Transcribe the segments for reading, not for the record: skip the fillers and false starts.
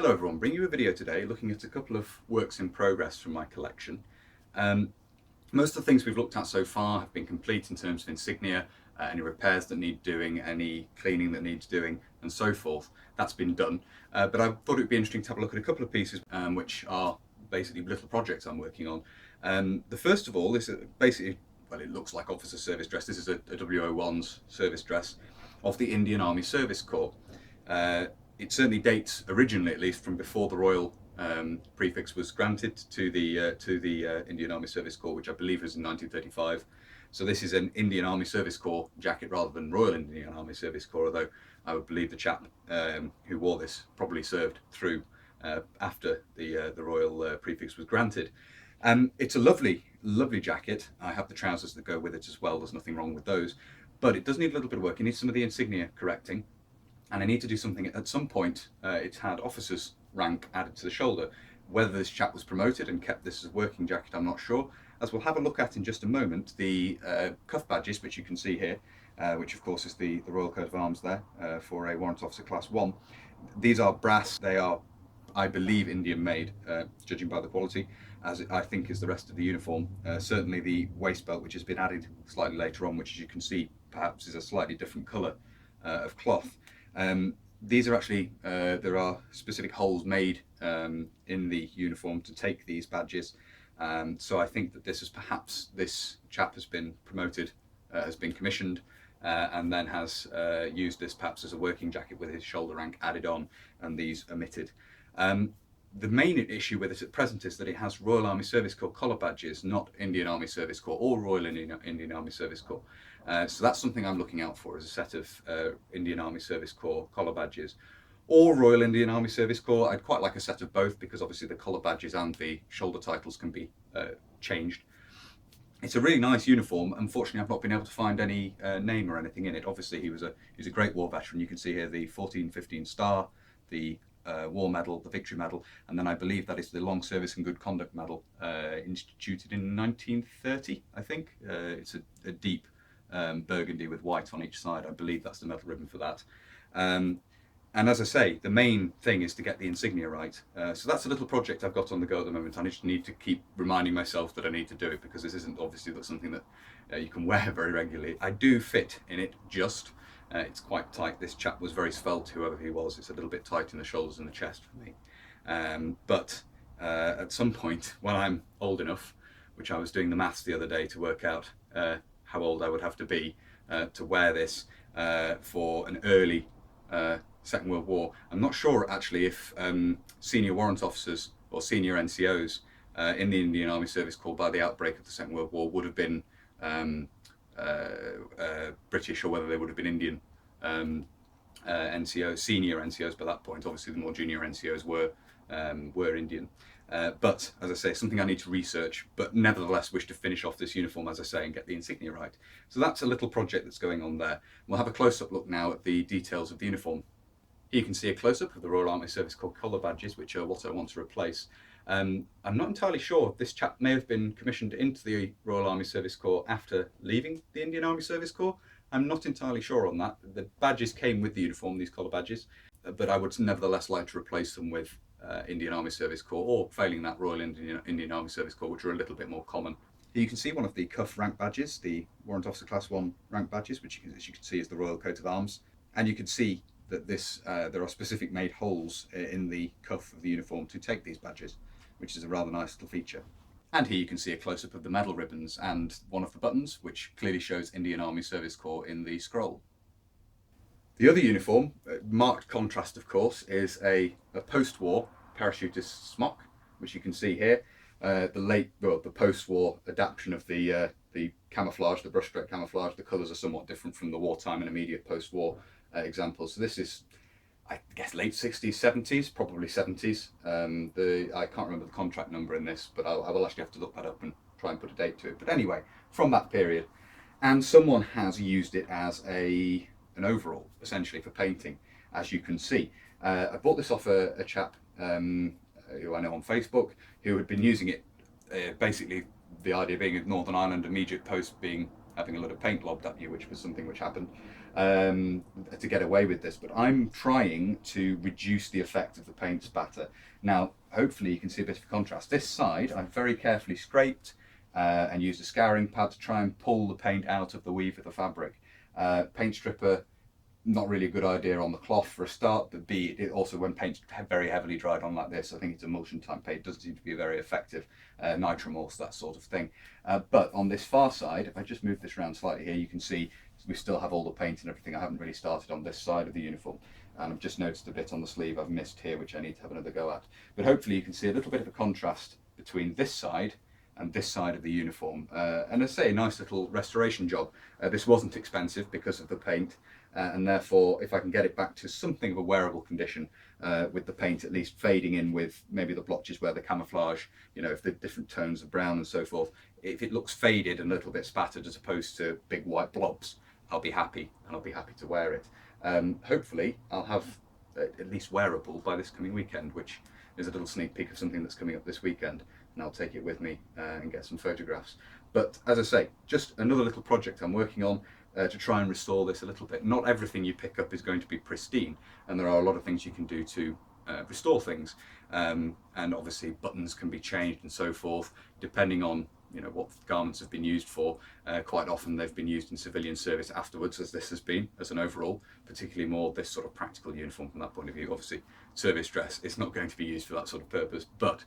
Hello everyone, bringing you a video today looking at a couple of works in progress from my collection. Most of the things we've looked at so far have been complete in terms of insignia, any repairs that need doing, any cleaning that needs doing, and so forth. That's been done. But I thought it would be interesting to have a look at a couple of pieces which are basically little projects I'm working on. The first of all, this is basically, well, it looks like officer service dress. This is a W01's service dress of the Indian Army Service Corps. It certainly dates, originally at least, from before the Royal prefix was granted to the Indian Army Service Corps, which I believe was in 1935. So this is an Indian Army Service Corps jacket rather than Royal Indian Army Service Corps, although I would believe the chap who wore this probably served through after the Royal prefix was granted. It's a lovely, lovely jacket. I have the trousers that go with it as well. There's nothing wrong with those, but it does need a little bit of work. It needs some of the insignia correcting. And I need to do something. At some point, it's had officer's rank added to the shoulder. Whether this chap was promoted and kept this as a working jacket, I'm not sure. As we'll have a look at in just a moment, the cuff badges, which you can see here, which of course is the Royal Coat of Arms there for a Warrant Officer Class 1. These are brass. They are, I believe, Indian made, judging by the quality, as I think is the rest of the uniform. Certainly the waist belt, which has been added slightly later on, which as you can see perhaps is a slightly different colour of cloth. These are actually, there are specific holes made in the uniform to take these badges. So I think that this is perhaps, this chap has been promoted, has been commissioned, and then has used this perhaps as a working jacket with his shoulder rank added on and these omitted. The main issue with it at present is that it has Royal Army Service Corps collar badges, not Indian Army Service Corps or Royal Indian Army Service Corps. So that's something I'm looking out for, as a set of Indian Army Service Corps collar badges. Or Royal Indian Army Service Corps. I'd quite like a set of both, because obviously the collar badges and the shoulder titles can be changed. It's a really nice uniform. Unfortunately, I've not been able to find any name or anything in it. Obviously, he was a great war veteran. You can see here the 1415 Star, the War Medal, the Victory Medal, and then I believe that is the Long Service and Good Conduct Medal, instituted in 1930, I think. It's a deep burgundy with white on each side. I believe that's the medal ribbon for that. And as I say, the main thing is to get the insignia right. So that's a little project I've got on the go at the moment. I just need to keep reminding myself that I need to do it, because this isn't obviously something that you can wear very regularly. I do fit in it just. It's quite tight. This chap was very svelte, whoever he was. It's a little bit tight in the shoulders and the chest for me. But at some point, when I'm old enough, which I was doing the maths the other day to work out how old I would have to be to wear this for an early Second World War. I'm not sure actually if senior warrant officers or senior NCOs in the Indian Army Service Corps by the outbreak of the Second World War would have been British, or whether they would have been Indian NCOs, senior NCOs by that point. Obviously the more junior NCOs were Indian. But as I say, something I need to research, but nevertheless wish to finish off this uniform, as I say, and get the insignia right. So that's a little project that's going on there. We'll have a close-up look now at the details of the uniform. Here you can see a close-up of the Royal Army Service Corps collar badges, which are what I want to replace. I'm not entirely sure. This chap may have been commissioned into the Royal Army Service Corps after leaving the Indian Army Service Corps. I'm not entirely sure on that. The badges came with the uniform, these collar badges, but I would nevertheless like to replace them with Indian Army Service Corps, or failing that, Royal Indian Army Service Corps, which are a little bit more common. Here you can see one of the cuff rank badges, the Warrant Officer Class 1 rank badges, which as you can see is the Royal Coat of Arms. And you can see that this there are specific made holes in the cuff of the uniform to take these badges, which is a rather nice little feature. And here you can see a close-up of the medal ribbons and one of the buttons, which clearly shows Indian Army Service Corps in the scroll. The other uniform, marked contrast of course, is a post-war parachutist smock, which you can see here. The post-war adaptation of the camouflage, the brushstroke camouflage. The colours are somewhat different from the wartime and immediate post-war examples. So this is, I guess, late 60s, 70s, probably 70s. I can't remember the contract number in this, but I will actually have to look that up and try and put a date to it. But anyway, from that period. And someone has used it as an overall, essentially, for painting, as you can see. I bought this off a chap who I know on Facebook, who had been using it, basically the idea being of Northern Ireland immediate post being having a lot of paint lobbed at you, which was something which happened, to get away with this. But I'm trying to reduce the effect of the paint spatter. Now, hopefully you can see a bit of contrast. This side I've very carefully scraped and used a scouring pad to try and pull the paint out of the weave of the fabric. Paint stripper, not really a good idea on the cloth for a start, but B, it also, when paint's very heavily dried on like this, I think it's emulsion type paint, doesn't seem to be very effective, nitromorse, that sort of thing. But on this far side, if I just move this around slightly here, you can see we still have all the paint and everything. I haven't really started on this side of the uniform, and I've just noticed a bit on the sleeve I've missed here, which I need to have another go at. But hopefully you can see a little bit of a contrast between this side and this side of the uniform. And I say, a nice little restoration job. This wasn't expensive because of the paint, and therefore if I can get it back to something of a wearable condition, with the paint at least fading in with maybe the blotches where the camouflage, you know, if the different tones of brown and so forth, if it looks faded and a little bit spattered as opposed to big white blobs, I'll be happy, and I'll be happy to wear it. Hopefully I'll have at least wearable by this coming weekend, which is a little sneak peek of something that's coming up this weekend, and I'll take it with me and get some photographs. But as I say, just another little project I'm working on to try and restore this a little bit. Not everything you pick up is going to be pristine, and there are a lot of things you can do to restore things. And obviously buttons can be changed and so forth, depending on, you know, what garments have been used for. Quite often they've been used in civilian service afterwards, as this has been, as an overall, particularly more this sort of practical uniform from that point of view. Obviously service dress is not going to be used for that sort of purpose, but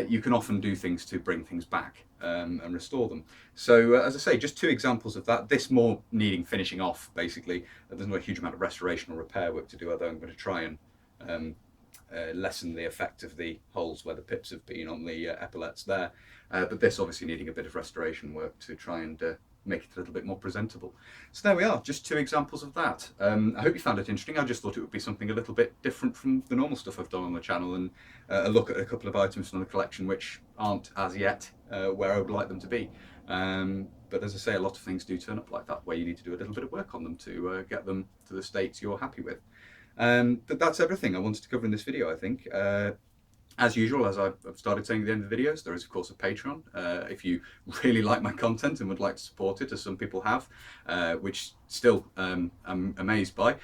you can often do things to bring things back and restore them. So as I say, just two examples of that. This more needing finishing off, basically. There's not a huge amount of restoration or repair work to do, although I'm going to try and lessen the effect of the holes where the pips have been on the epaulets there. But this obviously needing a bit of restoration work to try and make it a little bit more presentable. So there we are, just two examples of that. I hope you found it interesting. I just thought it would be something a little bit different from the normal stuff I've done on the channel, and a look at a couple of items from the collection which aren't as yet where I would like them to be. But as I say, a lot of things do turn up like that, where you need to do a little bit of work on them to get them to the states you're happy with. But that's everything I wanted to cover in this video, I think. As usual, as I've started saying at the end of the videos, there is of course a Patreon. If you really like my content and would like to support it, as some people have, which still I'm amazed by,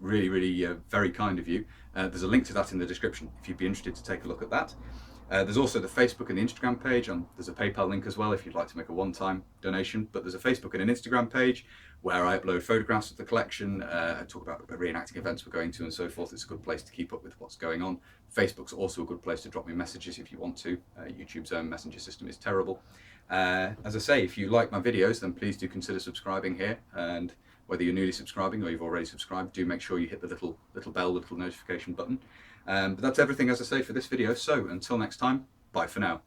really very kind of you. There's a link to that in the description if you'd be interested to take a look at that. There's also the Facebook and the Instagram page, and there's a PayPal link as well if you'd like to make a one-time donation. But there's a Facebook and an Instagram page where I upload photographs of the collection, talk about reenacting events we're going to and so forth. It's a good place to keep up with what's going on. Facebook's also a good place to drop me messages if you want to. YouTube's own messenger system is terrible. As I say, if you like my videos, then please do consider subscribing here, and whether you're newly subscribing or you've already subscribed, do make sure you hit the little bell, little notification button. But that's everything, as I say, for this video. So until next time, bye for now.